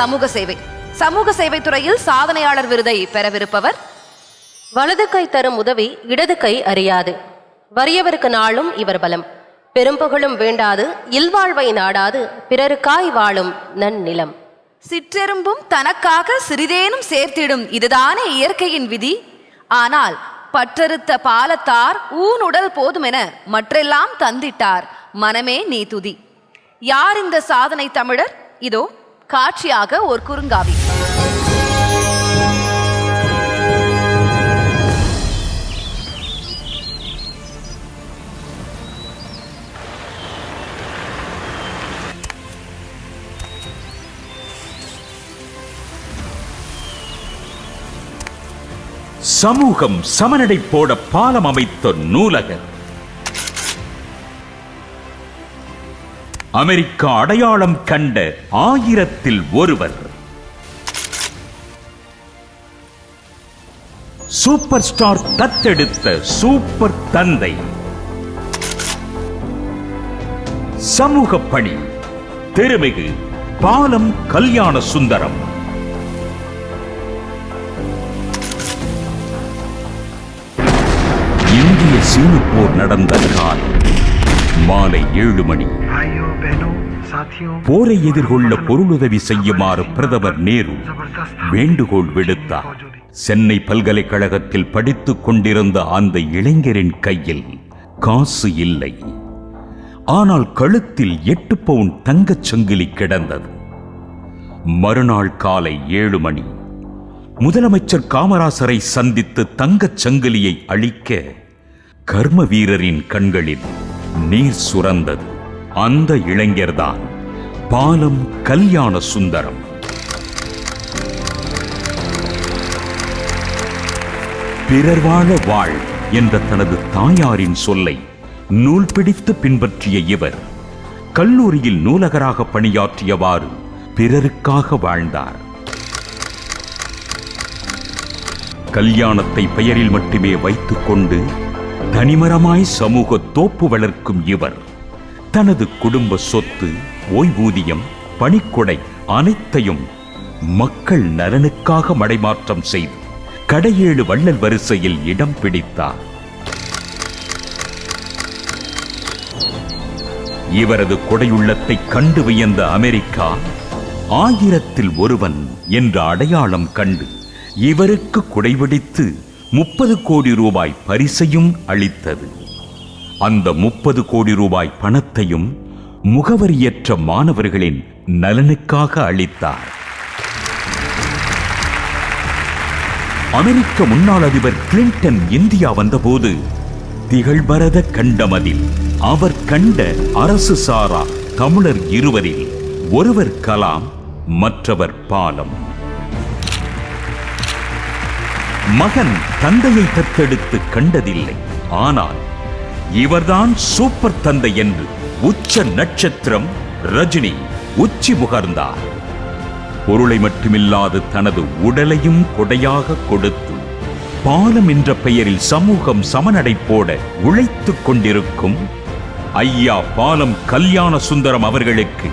சமூக சேவை. சமூக சேவை துறையில் சாதனையாளர் விருதை பெறவிருப்பவர். வலது கை தரும் உதவி இடது கை அறியாது, வறியவருக்கு நாளும் இவர் பலம், பெரும்புகழும் வேண்டாது இல்வாழ்வை நாடாது பிறருக்காய் வாழும் நன்னிலம். சிற்றெரும்பும் தனக்காக சிறிதேனும் சேர்த்திடும், இதுதானே இயற்கையின் விதி. ஆனால் பற்றறுத்த பாலத்தார் ஊனுடல் போதுமென மற்றெல்லாம் தந்திட்டார், மனமே நீ துதி. யார் இந்த சாதனை தமிழர்? இதோ காட்சியாக ஒரு குறுங்காவி. சமூகம் சமநடை போட பாலம் அமைத்த நூலகர். அமெரிக்கா அடையாளம் கண்ட 1000ல் ஒருவர். சூப்பர் ஸ்டார் தத்தெடுத்த சூப்பர் தந்தை. சமூக பணி திருமிகு பாலம் கல்யாண சுந்தரம். இந்திய சீன போர் நடந்த காலம் மாலை 7 மணி. போரை எதிர்கொள்ள பொருளுதவி செய்யுமாறு பிரதமர் நேரு வேண்டுகோள் விடுத்தார். சென்னை பல்கலைக்கழகத்தில் படித்துக் கொண்டிருந்த அந்த இளைஞரின் கையில் காசு இல்லை. ஆனால் கழுத்தில் 8 பவுன் தங்கச் சங்கிலி கிடந்தது. மறுநாள் காலை 7 மணி முதலமைச்சர் காமராசரை சந்தித்து தங்கச் சங்கிலியை அளிக்க கர்ம வீரரின் கண்களில் நீர் சுரந்தது. அந்த இளைஞர்தான் பாலம் கல்யாண சுந்தரம். பிறர் வாழ வாழ் என்ற தனது தாயாரின் சொல்லை நூல் பிடித்து பின்பற்றிய இவர் கல்லூரியில் நூலகராக பணியாற்றியவாறு பிறருக்காக வாழ்ந்தார். கல்யாணத்தை பெயரில் மட்டுமே வைத்துக் கொண்டு தனிமரமாய் சமூக தோப்பு வளர்க்கும் இவர் தனது குடும்ப சொத்து, ஓய்வூதியம், பணிக்கொடை அனைத்தையும் மக்கள் நலனுக்காக மடைமாற்றம் செய்து கடையேழு வள்ளல் வரிசையில் இடம் பிடித்தார். இவரது கொடையுள்ளத்தை கண்டு வியந்த அமெரிக்கா 1000ல் ஒருவன் என்ற அடையாளம் கண்டு இவருக்கு குடைபிடித்து 30 கோடி ரூபாய் பரிசையும் அளித்தது. அந்த 30 கோடி ரூபாய் பணத்தையும் முகவரியற்ற மாணவர்களின் நலனுக்காக அளித்தார். அமெரிக்க முன்னாள் அதிபர் கிளின்டன் இந்தியா வந்தபோது திகழ்பரத கண்டமதில் அவர் கண்ட அரசு சாரா தமிழர் இருவரில் ஒருவர் கலாம், மற்றவர் பாலம். மகன் தந்தையை தத்தெடுத்து கண்டதில்லை, ஆனால் இவர்தான் சூப்பர் தந்தை என்று உச்ச நட்சத்திரம் ரஜினி உச்சி முகர்ந்தார். பொருளை மட்டுமில்லாது தனது உடலையும் கொடையாக கொடுத்து பாலம் என்ற பெயரில் சமூகம் சமநடை போட உழைத்துக் கொண்டிருக்கும் ஐயா பாலம் கல்யாண சுந்தரம் அவர்களுக்கு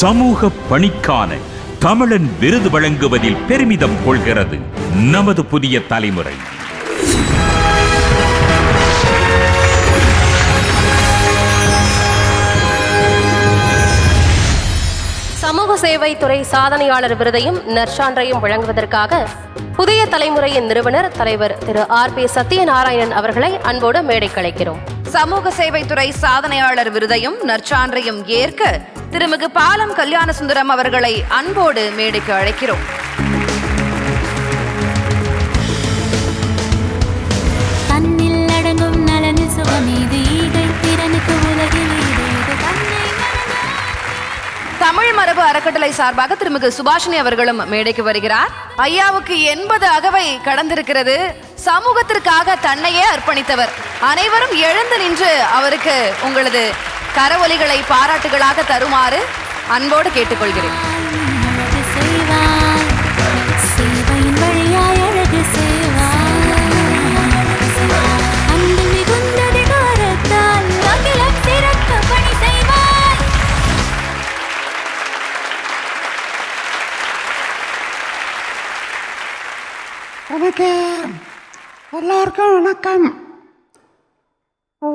சமூக பணிக்கான தமிழன் விருது வழங்குவதில் பெருமிதம் கொள்கிறது நமது புதிய தலைமுறை. சமூக சேவை துறை சாதனையாளர் விருதையும் நற்சான்றையும் வழங்குவதற்காக புதிய தலைமுறையின் நிறுவனர் தலைவர் திரு RP சத்யநாராயணன் அவர்களை அன்போடு மேடைக்கு அழைக்கிறோம். சமூக சேவை துறை சாதனையாளர் விருதையும் நற்சான்றையும் ஏற்க திருமிகு பாலம் கல்யாண சுந்தரம் அவர்களை அன்போடு மேடைக்கு அழைக்கிறோம். தன்னில் அடங்கும் நலனில் சுகமீது ஈகை திறனுக்கு உலகில் தமிழ் மரபு அறக்கட்டளை சார்பாக திருமிகு சுபாஷினி அவர்களும் மேடைக்கு வருகிறார். ஐயாவுக்கு 80 அகவை கடந்திருக்கிறது. சமூகத்திற்காக தன்னையே அர்ப்பணித்தவர். அனைவரும் எழுந்து நின்று அவருக்கு உங்களது கரவொலிகளை பாராட்டுகளாக தருமாறு அன்போடு கேட்டுக்கொள்கிறேன். இன்னைக்கு எல்லோருக்கும் வணக்கம்.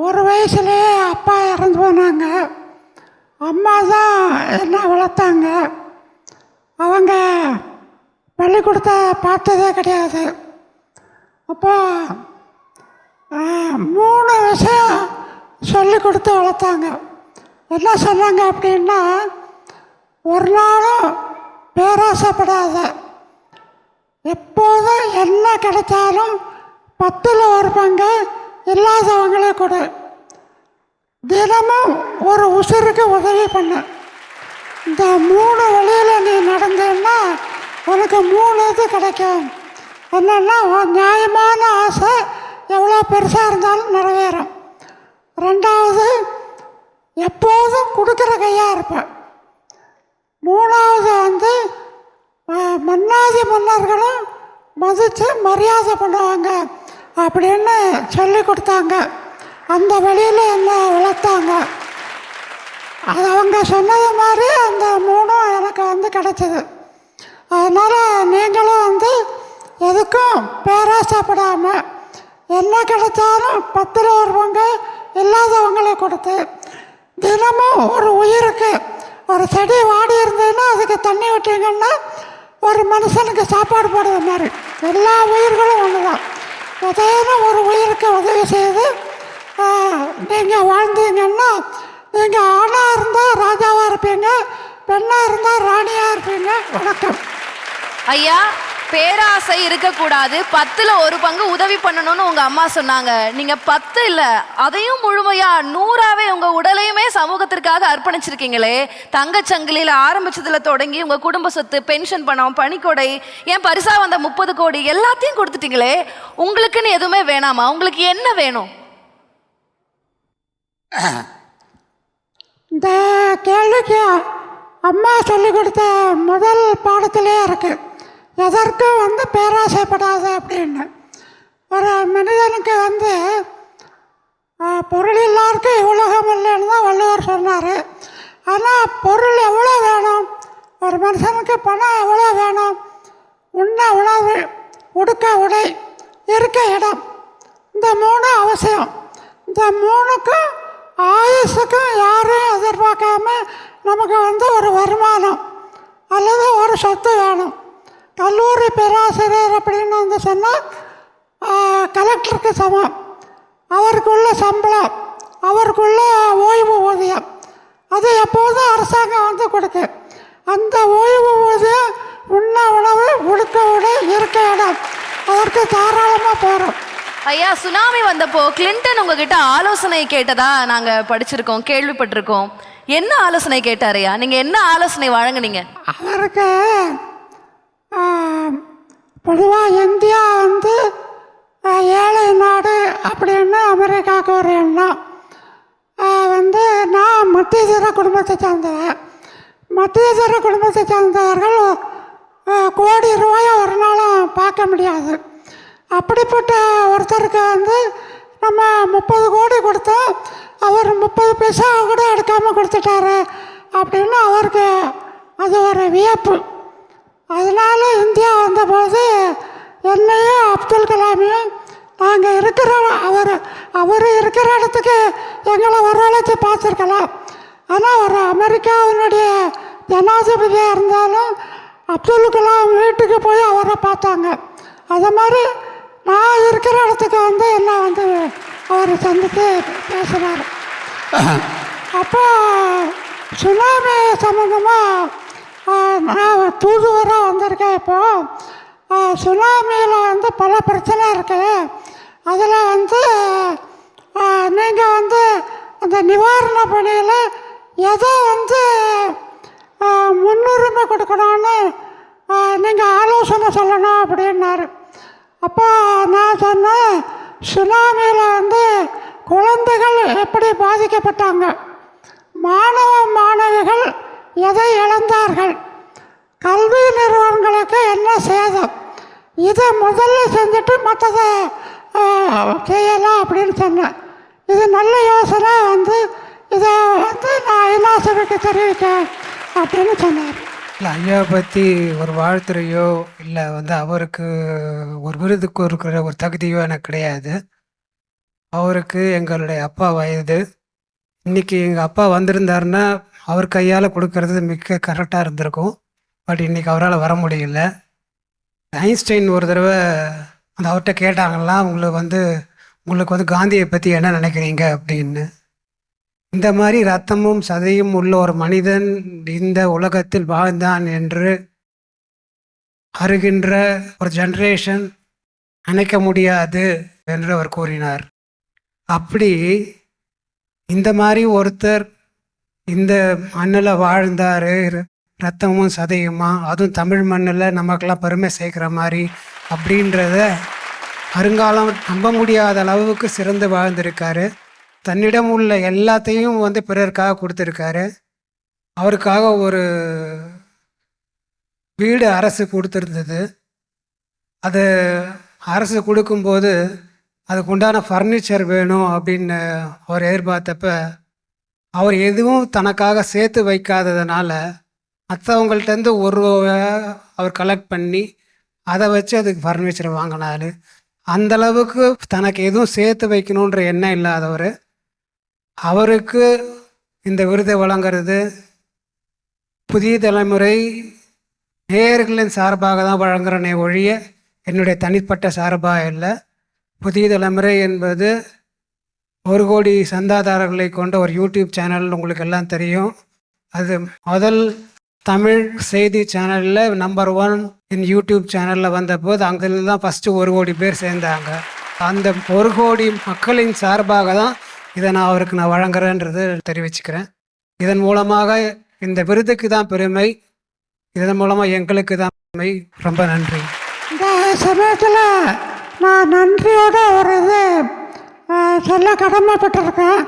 ஒரு வயசுலேயே அப்பா இறந்து போனாங்க. அம்மா தான் என்ன வளர்த்தாங்க. அவங்க பள்ளிக்கூடத்தை பார்த்ததே கிடையாது. அப்போ 3 விஷயம் சொல்லி கொடுத்து வளர்த்தாங்க. என்ன சொன்னாங்க அப்படின்னா, ஒரு நாளும் பேராசைப்படாத, எப்போதும் என்ன கிடைச்சாலும் 10ல் 1 பங்கு இல்லாதவங்களே கொடு, தினமும் ஒரு உசுருக்கு உதவி பண்ணு. இந்த 3 வழியில் நீ நடந்தேன்னா உனக்கு 3 இது கிடைக்கும். என்னென்னா, நியாயமான ஆசை எவ்வளோ பெருசாக இருந்தாலும் நிறைவேறும். 2வது, எப்போதும் கொடுக்குற கையாக இருப்பேன். 3வது மன்னாதி மன்னர்களும் மதித்து மரியாதை பண்ணுவாங்க அப்படின்னு சொல்லி கொடுத்தாங்க. அந்த வழியில் என்ன வளர்த்தாங்க. அது அவங்க சொன்னது மாதிரி அந்த 3ம் எனக்கு கிடைச்சிது. அதனால் நீங்களும் எதுக்கும் பேராசைப்படாமல் என்ன கிடைச்சாலும் 10ல் 1 பங்கு இல்லாதவங்களை கொடுத்து, தினமும் ஒரு உயிருக்கு, ஒரு செடி வாடி இருந்ததுன்னா அதுக்கு தண்ணி விட்டீங்கன்னா ஒரு மனுஷனுக்கு சாப்பாடு போடுற மாதிரி எல்லா உயிர்களும் ஒன்று தான். ஏதேனும் ஒரு உயிருக்கு உதவி செய்து நீங்கள் வாழ்ந்தீங்கன்னா நீங்கள் ஆணாக இருந்தால் ராஜாவாக இருப்பீங்க, பெண்ணாக இருந்தால் ராணியாக இருப்பீங்க. வணக்கம். ஐயா, பேராசை இருக்கக்கூடாது, 10ல் 1 பங்கு உதவி பண்ணணும்னு உங்க அம்மா சொன்னாங்க. நீங்க 10 இல்ல, அதையும் முழுமையா 100ஆவே உங்க உடலையுமே சமூகத்திற்காக அர்ப்பணிச்சிருக்கீங்களே. தங்கச்சங்கிலியில் ஆரம்பிச்சதுல தொடங்கி உங்க குடும்ப சொத்து, பென்ஷன் பணம், பணிக்கொடை, ஏன் பரிசா வந்த 30 கோடி எல்லாத்தையும் கொடுத்துட்டீங்களே. உங்களுக்குன்னு எதுவுமே வேணாமா? உங்களுக்கு என்ன வேணும்? இந்த கேள்விக்கு அம்மா சொல்லிக் கொடுத்த முதல் பாடத்திலே இருக்கு, எதற்கும் பேராசைப்படாத அப்படின்னு. ஒரு மனிதனுக்கு பொருள் எல்லாருக்கும் இவ்வுலகம் இல்லைன்னு தான் வள்ளுவர் சொன்னார். ஆனால் பொருள் எவ்வளோ வேணும், ஒரு மனுஷனுக்கு பணம் எவ்வளோ வேணும், உண்ண உணவு, உடுக்க உடை, இருக்க இடம், இந்த 3 அவசியம். இந்த 3க்கும் ஆயுசுக்கும் யாரையும் எதிர்பார்க்காம நமக்கு ஒரு வருமானம் அல்லது ஒரு சொத்து வேணும். கல்லூரி பேராசிரியர் அப்படின்னு சொன்னால் கலெக்டருக்கு சமம். அவருக்குள்ள சம்பளம், அவருக்குள்ள ஓய்வு ஊதியம், அது எப்போதும் அரசாங்கம் கொடுக்கு. அந்த ஓய்வு ஊதியம், உண்ண உணவு, உடுக்க உடை, இருக்க இடம், அதற்கு தாராளமாக போகிறோம். ஐயா, சுனாமி வந்தப்போ கிளின்டன் உங்ககிட்ட ஆலோசனை கேட்டதா நாங்க படிச்சிருக்கோம், கேள்விப்பட்டிருக்கோம். என்ன ஆலோசனை கேட்டாரையா? நீங்க என்ன ஆலோசனை வழங்குனீங்க அவருக்கு? பொதுவாக இந்தியா ஏழை நாடு அப்படின்னு அமெரிக்காவுக்கு ஒரு எண்ணம். நான் மத்தியதர குடும்பத்தை சார்ந்தவன். மத்தியதர குடும்பத்தை சார்ந்தவர்கள் கோடி ரூபாயை ஒரு நாளும் பார்க்க முடியாது. அப்படிப்பட்ட ஒருத்தருக்கு நம்ம 30 கோடி கொடுத்தோம், அவர் 30 பைசா கூட எடுக்காமல் கொடுத்துட்டாரு அப்படின்னு அவருக்கு அது ஒரு வியப்பு. அதனால இந்தியா வந்தபோது என்னையும் அப்துல் கலாமையும் நாங்கள் இருக்கிற அவர் இருக்கிற இடத்துக்கு எங்களை வரவழைச்சி பார்த்துருக்கலாம். ஆனால் ஒரு அமெரிக்காவினுடைய ஜனாதிபதியாக இருந்தாலும் அப்துல் கலாம் வீட்டுக்கு போய் அவரை பார்த்தாங்க. அது மாதிரி நான் இருக்கிற இடத்துக்கு என்ன அவர் சந்தித்து பேசுகிறார். அப்போ சுனாமி சம்மந்தமாக நான் தூதுவராக வந்திருக்கேன். இப்போது சுனாமியில் பல பிரச்சனை இருக்குது. அதில் நீங்கள் அந்த நிவாரண பணியில் எதோ முன்னுரிமை கொடுக்கணும்னு நீங்கள் ஆலோசனை சொல்லணும் அப்படின்னாரு. அப்போ நான் சொன்னேன், சுனாமியில் குழந்தைகள் எப்படி பாதிக்கப்பட்டாங்க, மாணவ மாணவிகள் எதை இழந்தார்கள், கல்வி நிறுவனங்களுக்கு என்ன சேதம், இதை முதல்ல செஞ்சுட்டு மற்றதை செய்யலாம் அப்படின்னு சொன்னேன். இது நல்ல யோசனை, இதை நான் ஐநா சபைக்கு தெரிவிக்க அப்படின்னு சொன்னார். இல்லை, ஐயாவை பற்றி ஒரு வாழ்த்துறையோ இல்லை அவருக்கு ஒரு விருது கொடுக்குற ஒரு தகுதியோ எனக்கு கிடையாது. அவருக்கு எங்களுடைய அப்பா வயது. இன்றைக்கி எங்கள் அப்பா வந்திருந்தாருன்னா அவர் கையால் கொடுக்கறது மிக கரெக்டாக இருந்திருக்கும். பட் இன்றைக்கி அவரால் வர முடியல. ஐன்ஸ்டைன் ஒரு தடவை அவர்கிட்ட கேட்டாங்களாம், உங்களுக்கு காந்தியை பற்றி என்ன நினைக்கிறீங்க அப்படின்னு. இந்த மாதிரி ரத்தமும் சதையும் உள்ள ஒரு மனிதன் இந்த உலகத்தில் வாழ்ந்தான் என்று வருகின்ற ஒரு ஜெனரேஷன் நினைக்க முடியாது என்று அவர் கூறினார். அப்படி இந்த மாதிரி ஒருத்தர் இந்த மண்ணில் வாழ்ந்தார், ரத்தமும் சதையுமா, அதுவும் தமிழ் மண்ணில் நமக்கெல்லாம் பெருமை சேர்க்குற மாதிரி அப்படின்றத வருங்காலம் நம்ப முடியாத அளவுக்கு சிறந்து வாழ்ந்திருக்காரு. தன்னிடம் உள்ள எல்லாத்தையும் பிறருக்காக கொடுத்துருக்காரு. அவருக்காக ஒரு வீடு அரசு கொடுத்துருந்தது. அது அரசு கொடுக்கும்போது அதுக்கு உண்டான ஃபர்னிச்சர் வேணும் அப்படின்னு அவர் எதிர்பார்த்தப்ப அவர் எதுவும் தனக்காக சேர்த்து வைக்காததுனால மற்றவங்கள்ட்டேருந்து அவர் கலெக்ட் பண்ணி அதை வச்சு அதுக்கு ஃபர்னிச்சர் வாங்கினார். அந்தளவுக்கு தனக்கு எதுவும் சேர்த்து வைக்கணுன்ற எண்ணம் இல்லாதவர். அவருக்கு இந்த விருதை வழங்குறது புதிய தலைமுறை நேயர்களின் சார்பாக தான் வழங்குறனே ஒழிய என்னுடைய தனிப்பட்ட சார்பாக இல்லை. புதிய தலைமுறை என்பது 1 கோடி சந்தாதாரர்களை கொண்ட ஒரு யூடியூப் சேனல், உங்களுக்கு எல்லாம் தெரியும். அது முதல் தமிழ் செய்தி சேனலில் நம்பர் 1 இன் யூடியூப் சேனலில் வந்தபோது அங்கிருந்து தான் ஃபஸ்ட்டு 1 கோடி பேர் சேர்ந்தாங்க. அந்த 1 கோடி மக்களின் சார்பாக தான் இதை அவருக்கு வழங்குறேன்றது தெரிவிச்சுக்கிறேன். இதன் மூலமாக இந்த விருதுக்கு தான் பெருமை, இதன் மூலமாக எங்களுக்கு தான் பெருமை. ரொம்ப நன்றி. இந்த சமயத்தில் நான் நன்றியோட ஒரு இது சொல்ல கடமைப்பட்டிருக்கேன்.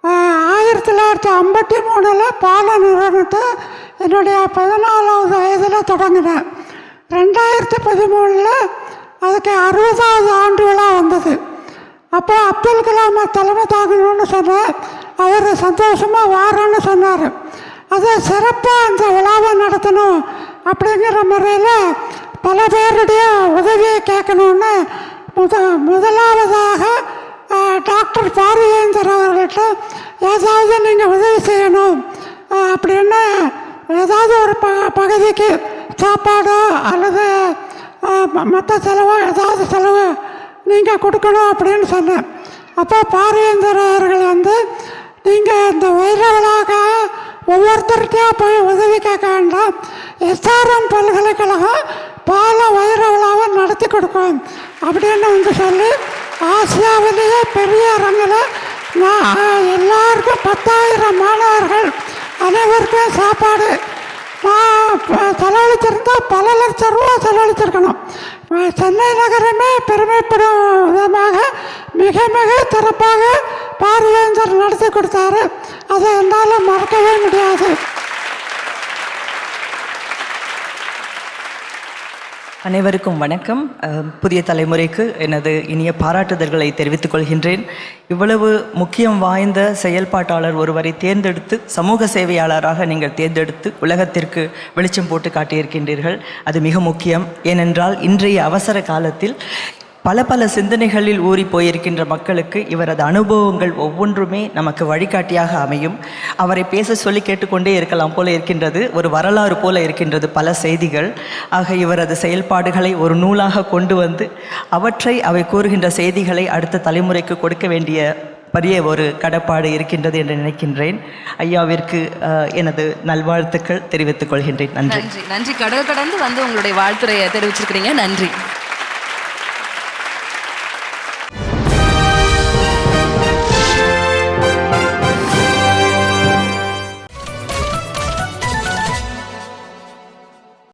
1953 பால நிறுவனத்தை என்னுடைய 14வது வயதில் தொடங்கினேன். 2013 அதுக்கு 60வது ஆண்டு விழா வந்தது. அப்போ அப்துல் கலாம் தலைமை தாங்கணும்னு சொன்னார். அவர் சந்தோஷமாக வாரன்னு சொன்னார். அதை சிறப்பாக அந்த விழாவை நடத்தணும் அப்படிங்கிற முறையில் பல பேருடைய உதவியை கேட்கணுன்னு முதலாவதாக டாக்டர் பாரியேந்தர் அவர்கள்ட்ட ஏதாவது நீங்கள் உதவி செய்யணும் அப்படின்னு, ஏதாவது ஒரு பகுதிக்கு சாப்பாடோ அல்லது மற்ற செலவோ ஏதாவது செலவு நீங்கள் கொடுக்கணும் அப்படின்னு சொன்னேன். அப்போ பாரியேந்தர் அவர்கள் நீங்கள் இந்த வைர விழாக்காக ஒவ்வொருத்தருக்கையாக போய் உதவி கேட்க வேண்டாம், எஸ்ஆர்எம் பல்கலைக்கழகம் பால வைர விழாவை நடத்தி கொடுக்கும் அப்படின்னு சொல்லி ஆசியாவிலேயே பெரிய அரங்கில் நான் எல்லாருக்கும் 10,000 மாணவர்கள் அனைவருக்கும் சாப்பாடு நான் செலவழிச்சிருந்தால் பல லட்சம் ரூபா செலவழிச்சிருக்கணும். சென்னை நகரமே பெருமைப்படும் விதமாக மிக மிக சிறப்பாக பாரியேந்தர் நடத்தி கொடுத்தாரு. அதை என்னால் மறக்கவே முடியாது. அனைவருக்கும் வணக்கம். புதிய தலைமுறைக்கு எனது இனிய பாராட்டுதல்களை தெரிவித்துக் கொள்கின்றேன். இவ்வளவு முக்கியம் வாய்ந்த செயல்பாட்டாளர் ஒருவரை தேர்ந்தெடுத்து சமூக சேவையாளராக நீங்கள் தேர்ந்தெடுத்து உலகத்திற்கு வெளிச்சம் போட்டு காட்டியிருக்கின்றீர்கள். அது மிக முக்கியம். ஏனென்றால் இன்றைய அவசர காலத்தில் பல சிந்தனைகளில் ஊறி போயிருக்கின்ற மக்களுக்கு இவரது அனுபவங்கள் ஒவ்வொன்றுமே நமக்கு வழிகாட்டியாக அமையும். அவரை பேச சொல்லி கேட்டுக்கொண்டே இருக்கலாம் போல இருக்கின்றது, ஒரு வரலாறு போல இருக்கின்றது பல செய்திகள். ஆக இவரது செயல்பாடுகளை ஒரு நூலாக கொண்டு வந்து அவை கூறுகின்ற செய்திகளை அடுத்த தலைமுறைக்கு கொடுக்க வேண்டிய பெரிய ஒரு கடப்பாடு இருக்கின்றது என்று நினைக்கின்றேன். ஐயாவிற்கு எனது நல்வாழ்த்துக்கள் தெரிவித்துக் கொள்கின்றேன். நன்றி. நன்றி. கடல் கடந்து உங்களுடைய வாழ்த்துறையை தெரிவிச்சிருக்கிறீங்க. நன்றி.